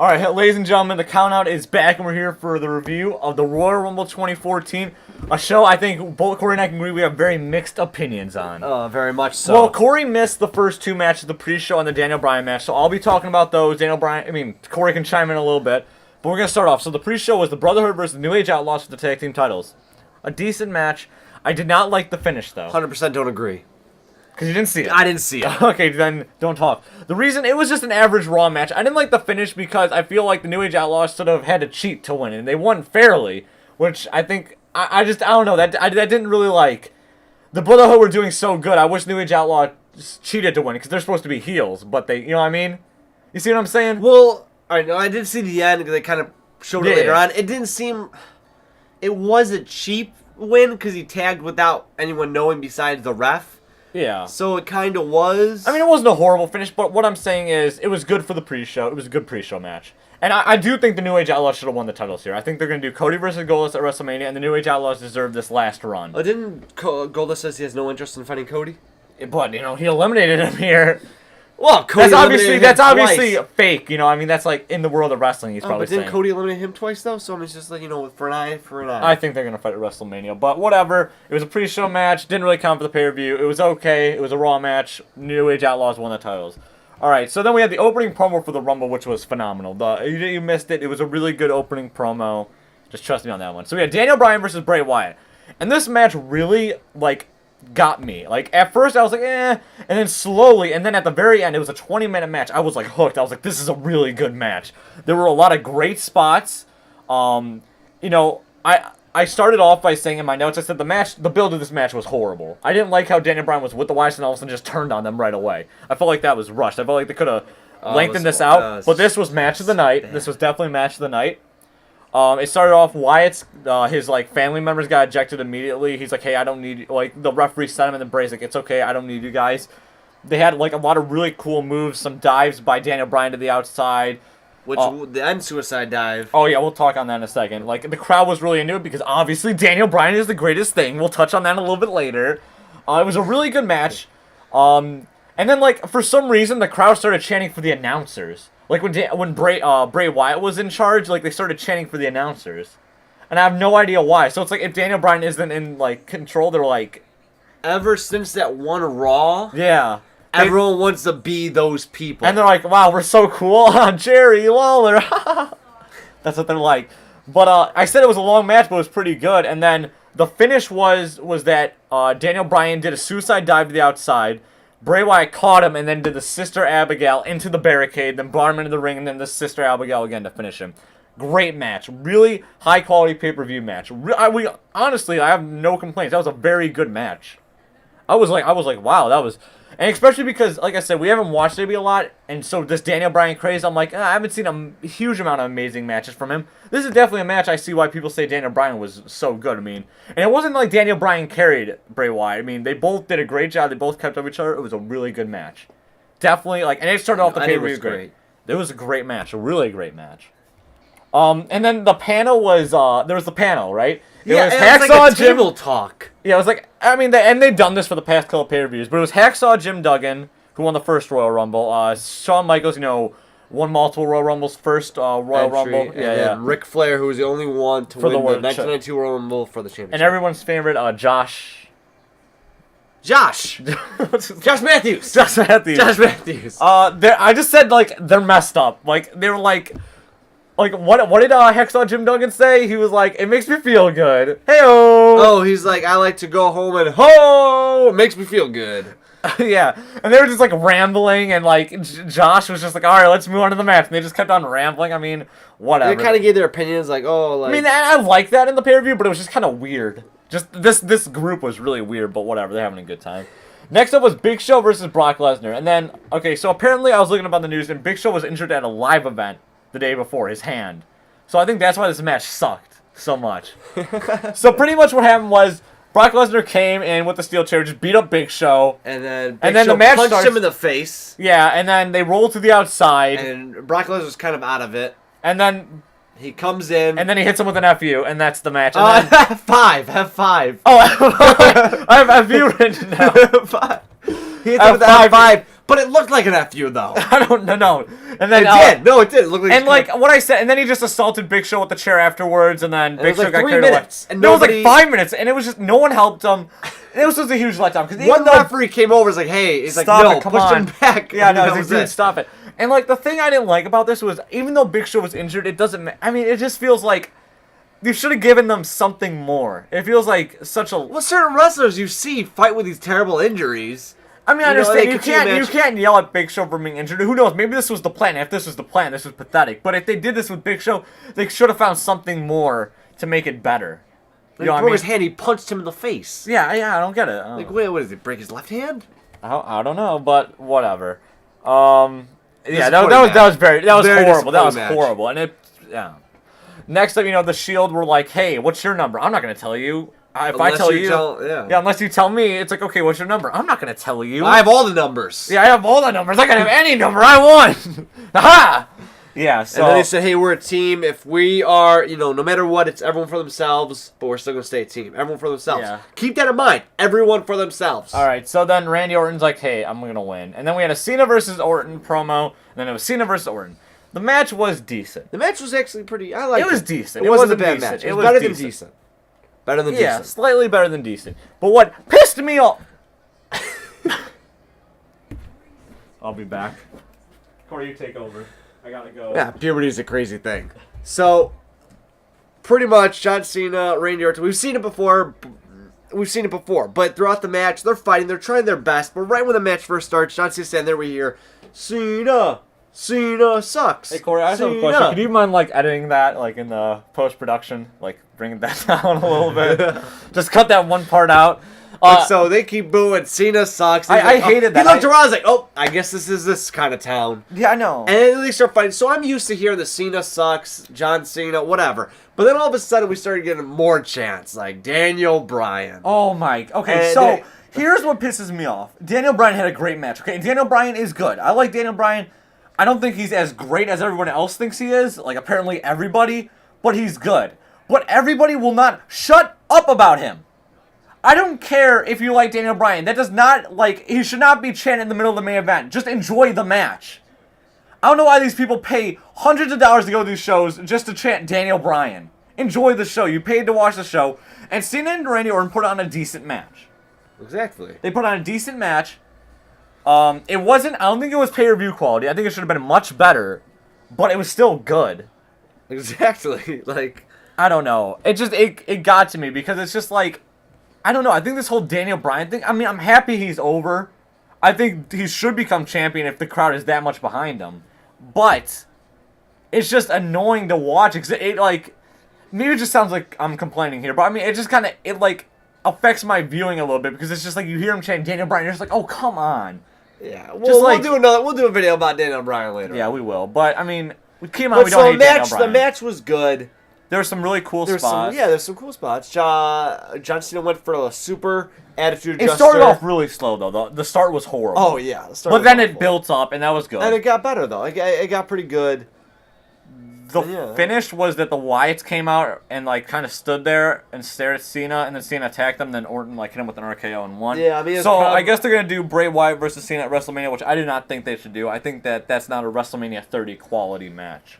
All right, ladies and gentlemen, the countdown is back, and we're here for the review of the Royal Rumble 2014, a show I think both Cory and I can agree we have very mixed opinions on. Very much so. Well, Cory missed the first two matches, the pre-show and the Daniel Bryan match, so I'll be talking about those. Cory can chime in a little bit, but we're going to start off. So the pre-show was the Brotherhood versus the New Age Outlaws for the tag team titles. A decent match. I did not like the finish, though. 100% don't agree. Because you didn't see it. I didn't see it. Okay, then don't talk. The reason, it was just an average Raw match. I didn't like the finish because I feel like the New Age Outlaws sort of had to cheat to win, and they won fairly, which I think, I don't know, that didn't really like. The Brotherhood were doing so good, I wish New Age Outlaw just cheated to win, because they're supposed to be heels, but they, you know what I mean? You see what I'm saying? Well, I know I did see the end, because they kind of showed it later on. It didn't seem, it was a cheap win, because he tagged without anyone knowing besides the ref. Yeah. So it kind of was. I mean, it wasn't a horrible finish, but what I'm saying is it was good for the pre-show. It was a good pre-show match. And I do think the New Age Outlaws should have won the titles here. I think they're going to do Cody versus Goldust at WrestleMania, and the New Age Outlaws deserve this last run. Oh, didn't Goldust says he has no interest in fighting Cody? But, he eliminated him here. Well, Cody that's obviously fake, I mean, that's like in the world of wrestling, he's probably saying. But didn't Cody eliminate him twice, though? So it's just like, for an eye, for an eye. I think they're going to fight at WrestleMania, but whatever. It was a pre-show match, didn't really count for the pay-per-view. It was okay, it was a Raw match. New Age Outlaws won the titles. Alright, so then we had the opening promo for the Rumble, which was phenomenal. You missed it, it was a really good opening promo. Just trust me on that one. So we had Daniel Bryan versus Bray Wyatt. And this match really, got me. At first I was like, and then slowly, and then at the very end, it was a 20-minute match. I was, hooked. I was like, this is a really good match. There were a lot of great spots. I started off by saying in my notes, I said the build of this match was horrible. I didn't like how Daniel Bryan was with the Wyatts and all of a sudden just turned on them right away. I felt like that was rushed. I felt like they could have lengthened this out, but this was match of the night. This was definitely match of the night. It started off, Wyatt's, his, family members got ejected immediately. He's like, hey, I don't need you. The referee sent him, and then Bray's like, it's okay, I don't need you guys. They had, a lot of really cool moves, some dives by Daniel Bryan to the outside. The end suicide dive. Oh, yeah, we'll talk on that in a second. The crowd was really into it because, obviously, Daniel Bryan is the greatest thing. We'll touch on that a little bit later. It was a really good match. And then, for some reason, the crowd started chanting for the announcers. When Bray Wyatt was in charge, they started chanting for the announcers. And I have no idea why. So it's if Daniel Bryan isn't in, control, they're like... Ever since that one Raw... Yeah. Everyone wants to be those people. And they're like, wow, we're so cool. Jerry Lawler. That's what they're like. But I said it was a long match, but it was pretty good. And then the finish was that Daniel Bryan did a suicide dive to the outside. Bray Wyatt caught him and then did the Sister Abigail into the barricade, then brought him into the ring, and then the Sister Abigail again to finish him. Great match. Really high-quality pay-per-view match. Honestly, I have no complaints. That was a very good match. I was like, wow, that was... And especially because, like I said, we haven't watched it a lot, and so this Daniel Bryan craze, I'm like, I haven't seen a huge amount of amazing matches from him. This is definitely a match I see why people say Daniel Bryan was so good. And it wasn't like Daniel Bryan carried Bray Wyatt. They both did a great job. They both kept up each other. It was a really good match. Definitely, and it started off the pay-per-view great. It was a great match, a really great match. And then the panel was, there was the panel, right? It was Hacksaw Jim. Table talk. Yeah, it was and they've done this for the past couple pay-per-views, but it was Hacksaw Jim Duggan, who won the first Royal Rumble. Shawn Michaels, won multiple Royal Rumbles, first Royal Rumble. Yeah. Ric Flair, who was the only one to win the 1992 Royal Rumble for the championship. And everyone's favorite, Josh Matthews. I just said, they're messed up. They were what did Hacksaw Jim Duggan say? He was like, it makes me feel good. Hey-oh! Oh, he's like, I like to go home and ho! It makes me feel good. Yeah. And they were just rambling and Josh was just like, alright, let's move on to the match. And they just kept on rambling. Whatever. They kind of gave their opinions I like that in the pay-per-view, but it was just kind of weird. Just this group was really weird, but whatever. They're having a good time. Next up was Big Show versus Brock Lesnar. And then, okay, so apparently I was looking up on the news and Big Show was injured at a live event the day before, his hand. So I think that's why this match sucked so much. So pretty much what happened was Brock Lesnar came in with the steel chair, just beat up Big Show. And then the match punched him in the face. Yeah, and then they rolled to the outside. And Brock Lesnar's kind of out of it. And then he comes in. And then he hits him with an FU, and that's the match. And then, F5. Oh, I have FU written down. F5. He hits him with F5. But it looked like an FU, though. I don't know. And then It did. No, it did. It looked like and like what I said, and then he just assaulted Big Show with the chair afterwards, and then Big Show got 3 carried minutes, away. and No, it was like nobody- 5 minutes, and it was just no one helped him. It was just a huge letdown because One referee came over, was like, "Hey," he's like, stop "No, it, come push on." him back." Yeah, no, That he's was like, dude, it. stop it. And like the thing I didn't like about this was, even though Big Show was injured, it doesn't. I mean, it just feels like you should have given them something more. It feels like such a. Well, certain wrestlers you see fight with these terrible injuries. I mean, I You know, understand they you could see a can't match- you can't yell at Big Show for being injured. Who knows? Maybe this was the plan. If this was the plan, this was pathetic. But if they did this with Big Show, they should have found something more to make it better. He You know what I broke mean? his hand. He punched him in the face. Yeah, I don't get it. I don't Like, know. wait, what did he break his left hand? I don't know, but whatever. Yeah, Disappointing that was very Very horrible. That was disappointing match. horrible, and it yeah. Next up, the Shield were like, "Hey, what's your number?" I'm not gonna tell you. If I Unless tell you you, tell- yeah. unless you tell me, it's like, okay, what's your number? I'm not gonna tell you. I have all the numbers. Yeah, I have all the numbers. I can have any number I want. Aha! Yeah. So And then they said, "Hey, we're a team. If we are, no matter what, it's everyone for themselves, but we're still gonna stay a team. Everyone for themselves. Yeah. Keep that in mind. Everyone for themselves." all right. So then Randy Orton's like, "Hey, I'm gonna win," and then we had a Cena versus Orton promo, and then it was Cena versus Orton. The match was decent. The match was actually pretty. I liked it. It was decent. It It wasn't a wasn't bad decent. match. It It was was better than decent. decent. Better than Yeah, decent. slightly better than decent. But what pissed me off... I'll be back. Cory, you take over. I gotta go. Yeah, puberty is a crazy thing. So, pretty much, John Cena, Randy Orton. We've seen it before. But throughout the match, they're fighting. They're trying their best. But right when the match first starts, John Cena's standing there. We hear, Cena sucks. Hey, Cory, I have a Cena." question. Could you mind, editing that, in the post-production? Bringing that down a little bit? Just cut that one part out. And so they keep booing. Cena sucks. He's I hated that. He looked around. I was like, "Oh, I guess this is this kind of town." Yeah, I know. And then they start fighting. So I'm used to hearing the Cena sucks, John Cena, whatever. But then all of a sudden we started getting more chants, like Daniel Bryan. Oh, my... Okay, And so here's what pisses me off. Daniel Bryan had a great match, okay? Daniel Bryan is good. I like Daniel Bryan. I don't think he's as great as everyone else thinks he is. Apparently everybody. But he's good. But everybody will not shut up about him. I don't care if you like Daniel Bryan. That does not, he should not be chanted in the middle of the main event. Just enjoy the match. I don't know why these people pay hundreds of dollars to go to these shows just to chant Daniel Bryan. Enjoy the show. You paid to watch the show. And Cena and Randy Orton put on a decent match. Exactly. They put on a decent match. It wasn't, I don't think it was pay-per-view quality. I think it should have been much better. But it was still good. Exactly. I don't know. It got to me because it's just I don't know. I think this whole Daniel Bryan thing, I'm happy he's over. I think he should become champion if the crowd is that much behind him. But it's just annoying to watch. Maybe it just sounds like I'm complaining here, but it just kind of, affects my viewing a little bit because it's just you hear him chanting Daniel Bryan, you're just oh, come on. Yeah. Just We'll do a video about Daniel Bryan later. Yeah, we will. But, we came But out, we don't hate Daniel the Bryan. match was good. There were some really cool spots. There's some cool spots. John Cena went for a super attitude It adjuster. started off really slow, though. The start was horrible. Oh, yeah. But then it built up, and that was good. And it got better, though. It got pretty good. The finish was that the Wyatts came out and kind of stood there and stared at Cena, and then Cena attacked them. Then Orton hit him with an RKO and won. Yeah, it's so I guess they're gonna do Bray Wyatt versus Cena at WrestleMania, which I do not think they should do. I think that's not a WrestleMania 30 quality match.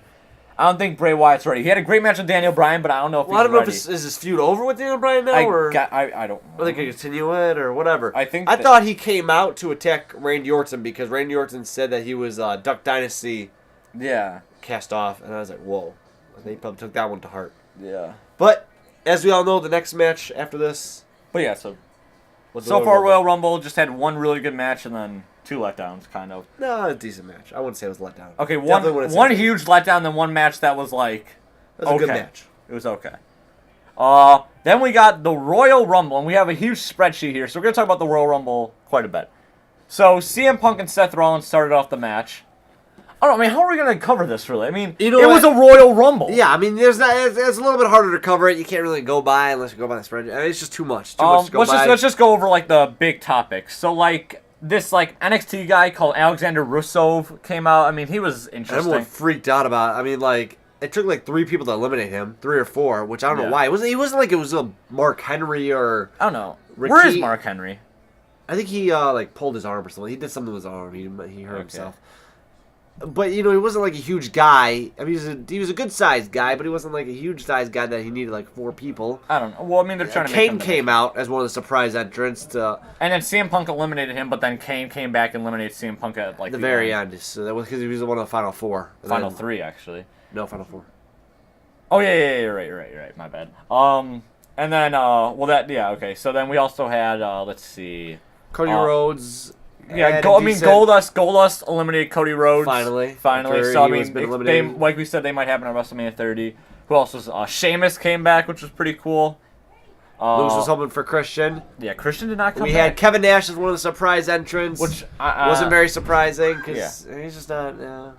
I don't think Bray Wyatt's ready. He had a great match with Daniel Bryan, but I don't know if he's I don't know ready. if is this feud over with Daniel Bryan now, I don't. Or they could continue it, or whatever. I think I thought he came out to attack Randy Orton because Randy Orton said that he was Duck Dynasty. Yeah. Cast off, and I was like, whoa. They probably took that one to heart. Yeah. But as we all know, the next match after this. But yeah, so was the so far Royal Rumble just had one really good match and then two letdowns, kind of. No, a decent match. I wouldn't say it was a letdown. Okay, Definitely wouldn't say one it was huge letdown, then one match that was It was a good match. It was okay. Then we got the Royal Rumble, and we have a huge spreadsheet here, so we're going to talk about the Royal Rumble quite a bit. So, CM Punk and Seth Rollins started off the match. I don't know, how are we going to cover this, really? It was a Royal Rumble. Yeah, it's a little bit harder to cover it. You can't really go by unless you go by the spreadsheet. It's just too much. Too much to go by. Let's just go over, the big topics. So, this, NXT guy called Alexander Rusev came out. He was interesting. Everyone freaked out about it. It took 3 people to eliminate him, 3 or 4, which I don't know why. He wasn't like it was a Mark Henry or I don't know. Ricky. Where is Mark Henry? I think he like pulled his arm or something. He did something with his arm. He hurt himself. But he wasn't like a huge guy. I mean, he was a good sized guy, but he wasn't like a huge sized guy that he needed like 4 people. I don't know. Well, I mean, they're trying to. Kane came out as one of the surprise entrants to. And then CM Punk eliminated him, but then Kane came back and eliminated CM Punk at like the very end. So that was because he was one of the final 4. Final 3, actually. No, final 4. Oh yeah, you're right. My bad. And then okay. So then we also had let's see, Cody Rhodes. Yeah, Goldust eliminated Cody Rhodes. Finally. So I mean, they, like we said, they might happen at WrestleMania 30. Who else was? Sheamus came back, which was pretty cool. Lewis was hoping for Christian. Yeah, Christian did not come back. We had Kevin Nash as one of the surprise entrants, which wasn't very surprising because he's just not.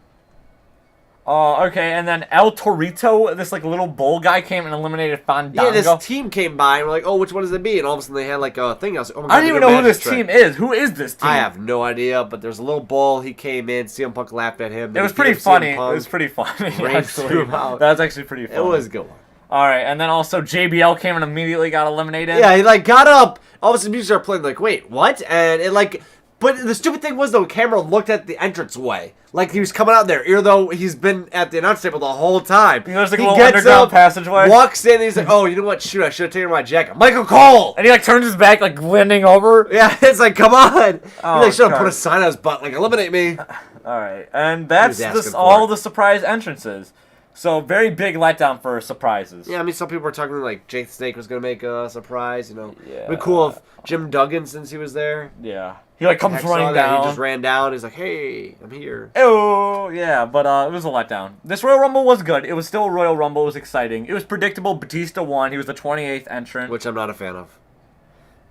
Okay, and then El Torito, this like little bull guy, came and eliminated Fandango. Yeah, this team came by and we're like, oh, which one does it be? And all of a sudden they had like a thing. I was like, oh my God, I don't even know who this team is. Who is this team? I have no idea, but there's a little bull. He came in. CM Punk laughed at him. It was pretty funny. It was pretty funny. Actually, that was actually pretty funny. It was a good one. All right, and then also JBL came and immediately got eliminated. Yeah, he like got up. All of a sudden, music started playing. Like, wait, what? And it like, but the stupid thing was though, camera looked at the entranceway, like he was coming out there, even though he's been at the announce table the whole time. There's like a little underground passageway. Walks in, and he's like, oh, you know what? Shoot, I should have taken my jacket. Michael Cole, and he like turns his back, like leaning over. Yeah, it's like, come on. Oh, he like should have put a sign on his butt, like eliminate me. All right, and that's all the surprise entrances. So, very big letdown for surprises. Yeah, I mean, some people were talking like Jake the Snake was going to make a surprise, Yeah. It'd be cool if Jim Duggan, since he was there. Yeah. He, like, comes running down. He just ran down. He's like, hey, I'm here. Oh, yeah, but it was a letdown. This Royal Rumble was good. It was still a Royal Rumble. It was exciting. It was predictable. Batista won. He was the 28th entrant. Which I'm not a fan of.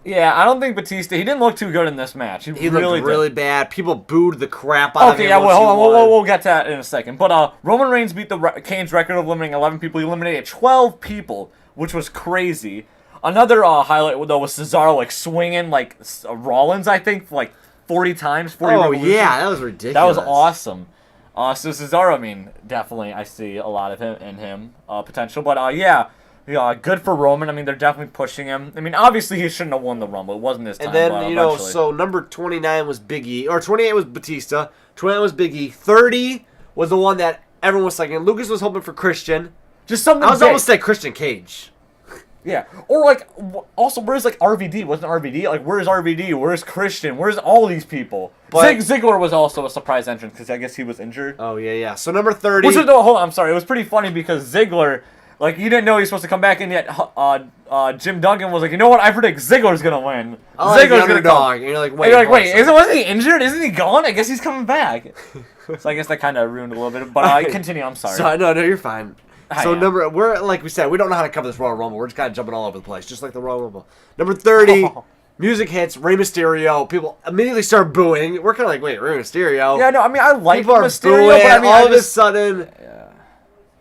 Yeah, I don't think Batista. He didn't look too good in this match. He looked really bad. People booed the crap out of him. Okay, yeah, well, hold on. We'll get to that in a second. But Roman Reigns beat Kane's record of eliminating 11 people. He eliminated 12 people, which was crazy. Another highlight though was Cesaro like swinging like Rollins, I think, like 40 times. 40 revolutions. Yeah, that was ridiculous. That was awesome. So Cesaro, I mean, definitely I see a lot of him potential. But yeah. Yeah, good for Roman. I mean, they're definitely pushing him. I mean, obviously he shouldn't have won the Rumble. It wasn't his time. And then, so number 29 was Big E. Or 28 was Batista. 29 was Big E. 30 was the one that everyone was liking. Lucas was hoping for Christian. Just something I was almost like Christian Cage. Yeah. Or, like, also, where's, like, RVD? Wasn't RVD? Like, where's RVD? Where's Christian? Where's all these people? But Ziggler was also a surprise entrance because I guess he was injured. Oh, yeah. So number 30. Hold on, I'm sorry. It was pretty funny because Ziggler... Like, you didn't know he was supposed to come back, and yet Jim Duggan was like, you know what? I predict Ziggler's going to win. Ziggler's going to come. And you're like, wait. Wasn't he injured? Isn't he gone? I guess he's coming back. So I guess that kind of ruined a little bit. But continue. I'm sorry. No, you're fine. We're like we said, we don't know how to cover this Royal Rumble. We're just kind of jumping all over the place, just like the Royal Rumble. Number 30, music hits, Rey Mysterio. People immediately start booing. We're kind of like, wait, Rey Mysterio? Yeah, no, I mean, I like people Mysterio, booing, but I mean, all of a sudden...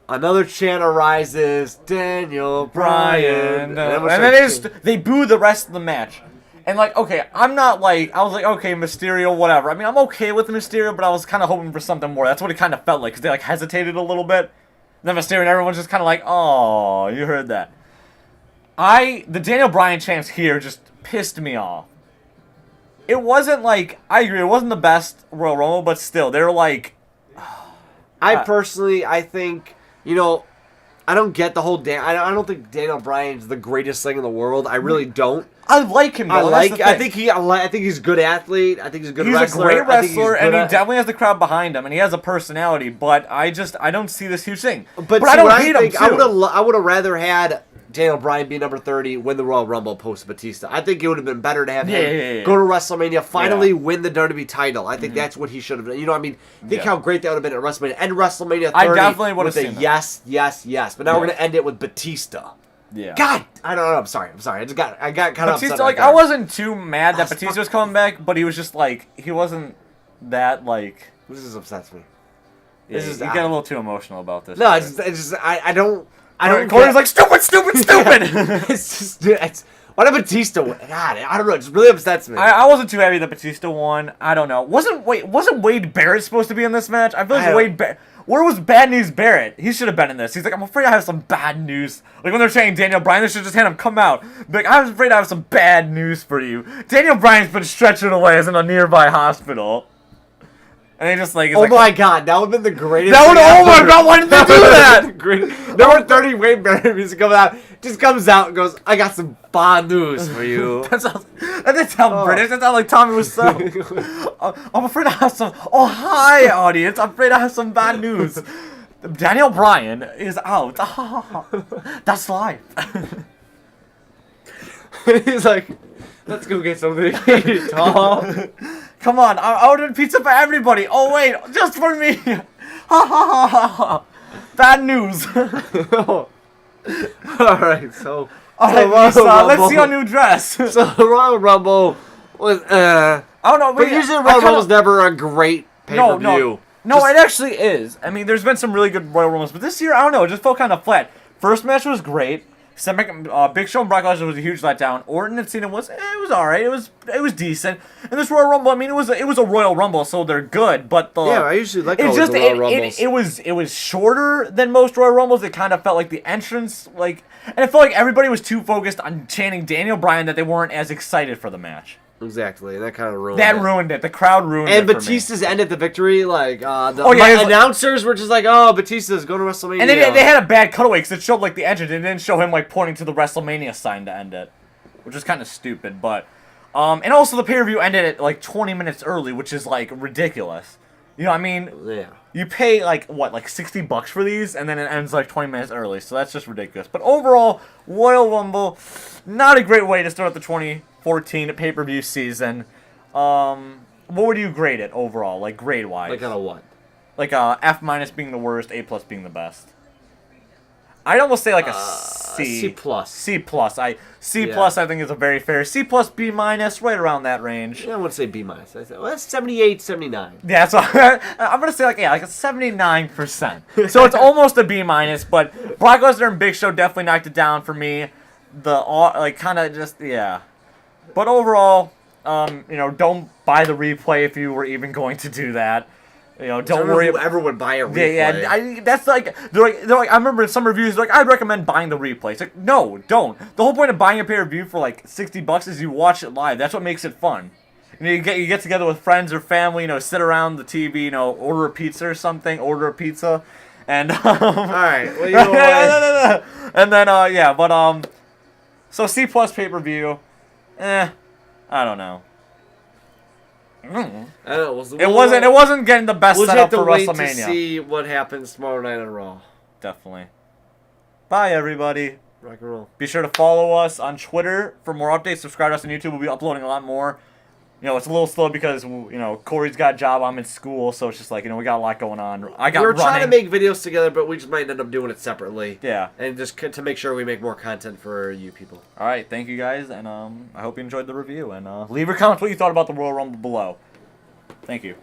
Another chant arises, Daniel Bryan. And then they boo the rest of the match. And, like, okay, I'm not like, I was like, okay, Mysterio, whatever. I mean, I'm okay with Mysterio, but I was kind of hoping for something more. That's what it kind of felt like, because they, like, hesitated a little bit. And then Mysterio and everyone's just kind of like, oh, you heard that. The Daniel Bryan chants here just pissed me off. It wasn't, like, I agree, it wasn't the best Royal Rumble, but still, they were like... I think... I don't get the whole I don't think Daniel Bryan's the greatest thing in the world. I really don't. I like him, though. I think he's a good athlete. I think he's a good wrestler. He's a great wrestler, and he definitely has the crowd behind him, and he has a personality, but I don't see this huge thing. But I don't hate him, too. I would have rather had Daniel Bryan be number 30, win the Royal Rumble post Batista. I think it would have been better to have him go to WrestleMania, finally win the WWE title. I think that's what he should have done. You know what I mean? Think how great that would have been at WrestleMania. End WrestleMania 30 I definitely would have seen yes. But now we're going to end it with Batista. Yeah. God, I don't know. I'm sorry. I got kind of upset. Like, I wasn't too mad that Batista was coming back, but he was just like, he wasn't that like... This just upsets me. Yeah, you get a little too emotional about this. No, it's just I don't... Cory's like, stupid! It's just, Why did Batista win? God, I don't know. It just really upsets me. I wasn't too happy that Batista won. I don't know. Wasn't Wade Barrett supposed to be in this match? I feel like where was Bad News Barrett? He should have been in this. He's like, I'm afraid I have some bad news. Like when they're saying Daniel Bryan, they should just had him come out. Be like, I'm afraid I have some bad news for you. Daniel Bryan's been stretchered away as in a nearby hospital. And they just like, oh my god, that would have been the greatest. Oh my god, why did they do that? Number 30 Wade Barrett music comes out, just comes out and goes, I got some bad news for you. That doesn't sound British. That sounds like Tommy Wiseau. I'm afraid I have some. Oh hi, audience. I'm afraid I have some bad news. Daniel Bryan is out. That's life. He's like, let's go get something to eat, Tom. Come on, I ordered pizza for everybody. Oh wait, just for me. Ha ha ha ha. Bad news. Alright, so. Alright, Lisa, let's see your new dress. So the Royal Rumble was I don't know, but usually Royal Rumble's never a great pay-per-view. No, it actually is. I mean, there's been some really good Royal Rumbles, but this year, I don't know, it just felt kind of flat. First match was great. Big Show and Brock Lesnar was a huge letdown. Orton and Cena was alright. It was decent. And this Royal Rumble, I mean, it was a Royal Rumble, so they're good. But I usually like the Royal Rumbles. It was shorter than most Royal Rumbles. It kind of felt like the entrance, and it felt like everybody was too focused on chanting Daniel Bryan that they weren't as excited for the match. Exactly, and that kind of ruined it. That ruined it. The crowd ruined it. And Batista's ended the victory. Like, the like, announcers were just like, oh, Batista's going to WrestleMania. And they had a bad cutaway because it showed, like, the entrance. It didn't show him, like, pointing to the WrestleMania sign to end it, which was kind of stupid. But, and also the pay-per-view ended at, like, 20 minutes early, which is, like, ridiculous. You know what I mean? Yeah. You pay, like, what, like $60 for these, and then it ends, like, 20 minutes early. So that's just ridiculous. But overall, Royal Rumble, not a great way to start the 2014 pay-per-view season. What would you grade it overall, like grade-wise? Like out of what? Like F- being the worst, A+ being the best. I'd almost say like a C. C+. C+. I think is a very fair. C+, B-, right around that range. Yeah, I wouldn't say B-. I say, well, that's 78, 79. Yeah, so I'm gonna say like a 79%. So it's almost a B-, but Brock Lesnar and Big Show definitely knocked it down for me. But overall, don't buy the replay if you were even going to do that. Don't worry. Whoever would buy a replay. Yeah, that's like they're like I remember in some reviews they're like I'd recommend buying the replay. It's like no, don't. The whole point of buying a pay-per-view for like $60 is you watch it live. That's what makes it fun. You get together with friends or family. sit around the TV. Order a pizza or something. Order a pizza, and all right. Well, you know what? And then so C+ pay-per-view. I don't know. It wasn't getting the best setup for WrestleMania. We'll have to wait to see what happens tomorrow night on Raw. Definitely. Bye, everybody. Rock and roll. Be sure to follow us on Twitter for more updates. Subscribe to us on YouTube. We'll be uploading a lot more. It's a little slow because, Cory's got a job. I'm in school, so it's just like, we got a lot going on. We're trying to make videos together, but we just might end up doing it separately. Yeah. And just to make sure we make more content for you people. All right. Thank you, guys, and I hope you enjoyed the review. And leave your comments what you thought about the Royal Rumble below. Thank you.